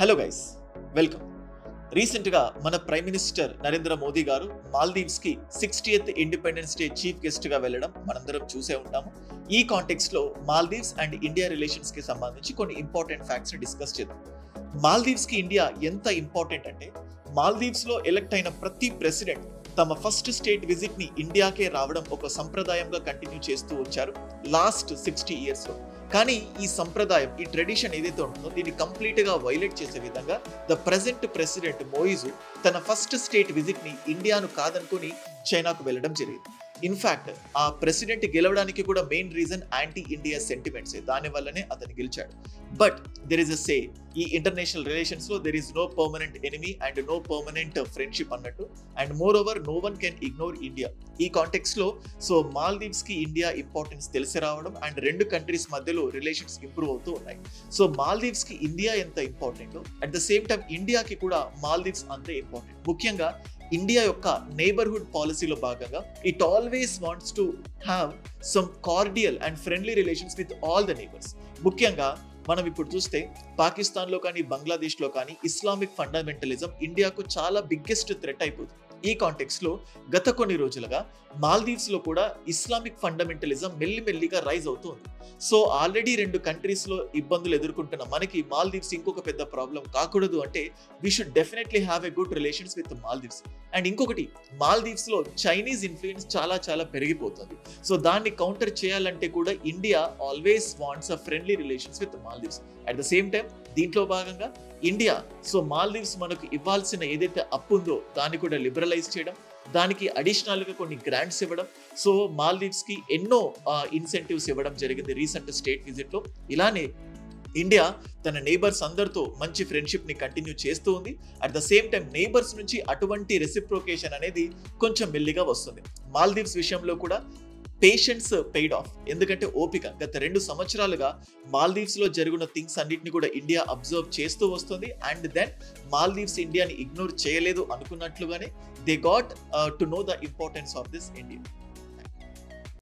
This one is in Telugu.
Hello guys, welcome. రీసెంట్గా మన ప్రైమ్ మినిస్టర్ నరేంద్ర మోదీ గారు మాల్దీవ్స్కి 60th ఇండిపెండెన్స్ డే చీఫ్ గెస్ట్గా వెళ్ళడం మనందరం చూసే ఉంటాము. ఈ కాంటెక్స్లో మాల్దీవ్స్ అండ్ ఇండియా రిలేషన్స్కి సంబంధించి కొన్ని ఇంపార్టెంట్ ఫ్యాక్ట్స్ని డిస్కస్ చేద్దాం. మాల్దీవ్స్కి ఇండియా ఎంత ఇంపార్టెంట్ అంటే, మాల్దీవ్స్లో ఎలక్ట్ అయిన ప్రతి ప్రెసిడెంట్ తమ ఫస్ట్ స్టేట్ విజిట్ని ఇండియాకే రావడం ఒక సంప్రదాయంగా కంటిన్యూ చేస్తూ వచ్చారు లాస్ట్ 60 yearsలో. కానీ ఈ సంప్రదాయం, ఈ ట్రెడిషన్ ఏదైతే ఉంటుందో దీన్ని కంప్లీట్గా వైలేట్ చేసే విధంగా ద ప్రెసెంట్ ప్రెసిడెంట్ మోయిజు తన ఫస్ట్ స్టేట్ విజిట్ని ఇండియాను కాదనుకుని చైనాకు వెళ్ళడం జరిగింది. ఇన్ఫాక్ట్ ఆ ప్రెసిడెంట్ గెలవడానికి కూడా main reason anti India sentiments, దాని వల్లనే అతను గెలిచాడు. But there is a say, ఈ ఇంటర్నేషనల్ రిలేషన్స్ లో there is no permanent enemy and no permanent friendship అన్నట్టు. And moreover no one can ignore India. ఈ కాంటెక్స్ లో సో మాల్దీవ్స్ కి ఇండియా ఇంపార్టెన్స్ తెలిసి రావడం అండ్ రెండు కంట్రీస్ మధ్యలో రిలేషన్స్ ఇంప్రూవ్ అవుతూ ఉన్నాయి. సో మాల్దీవ్స్ కి ఇండియా ఎంత important, at the same time ఇండియాకి కూడా మాల్దీవ్స్ అంతే ఇంపార్టెంట్. ముఖ్యంగా ఇండియా యొక్క నైబర్హుడ్ పాలసీలో భాగంగా it always wants to have some cordial and friendly relations with all the neighbours. ముఖ్యంగా మనం ఇప్పుడు చూస్తే పాకిస్తాన్లో కానీ బంగ్లాదేశ్లో కానీ ఇస్లామిక్ ఫండమెంటలిజం ఇండియాకు చాలా బిగ్గెస్ట్ థ్రెట్ అయిపోతుంది. ఈ కాంటెక్స్లో గత కొన్ని రోజులుగా మాల్దీవ్స్లో కూడా ఇస్లామిక్ ఫండమెంటలిజం మెల్లిమెల్లిగా రైజ్ అవుతుంది. సో ఆల్రెడీ రెండు కంట్రీస్లో ఇబ్బందులు ఎదుర్కొంటున్న మనకి మాల్దీవ్స్ ఇంకొక పెద్ద ప్రాబ్లం కాకూడదు అంటే we should definitely have a good relations with Maldives. And ఇంకొకటి, మాల్దీవ్స్లో చైనీస్ ఇన్ఫ్లుయెన్స్ చాలా పెరిగిపోతుంది. సో దాన్ని కౌంటర్ చేయాలంటే కూడా India always wants a friendly relations with Maldives. At the same time దీంట్లో భాగంగా ఇండియా సో మాల్దీవ్స్ మనకు ఇవ్వాల్సిన ఏదైతే అప్పు ఉందో దాన్ని కూడా లిబరలైజ్ చేయడం, దానికి అడిషనల్గా కొన్ని గ్రాంట్స్ ఇవ్వడం, సో మాల్దీవ్స్కి ఎన్నో ఇన్సెంటివ్స్ ఇవ్వడం జరిగింది రీసెంట్ స్టేట్ విజిట్లో. ఇలానే ఇండియా తన నైబర్స్ అందరితో మంచి ఫ్రెండ్షిప్ని కంటిన్యూ చేస్తూ ఉంది. At the same time neighbours నుంచి అటువంటి రెసిప్రోకేషన్ అనేది కొంచెం మెల్లిగా వస్తుంది. మాల్దీవ్స్ విషయంలో కూడా పేషెన్స్ పెయిడ్ ఆఫ్. ఎందుకంటే ఓపిక. గత 2 సంవత్సరాలుగా మాల్దీవ్స్లో జరిగిన థింగ్స్ అన్నిటిని కూడా ఇండియా అబ్జర్వ్ చేస్తూ వస్తుంది. అండ్ దెన్ మాల్దీవ్స్ ఇండియాని ఇగ్నోర్ చేయలేదు అనుకున్నట్లుగానే they got to know the importance of this India.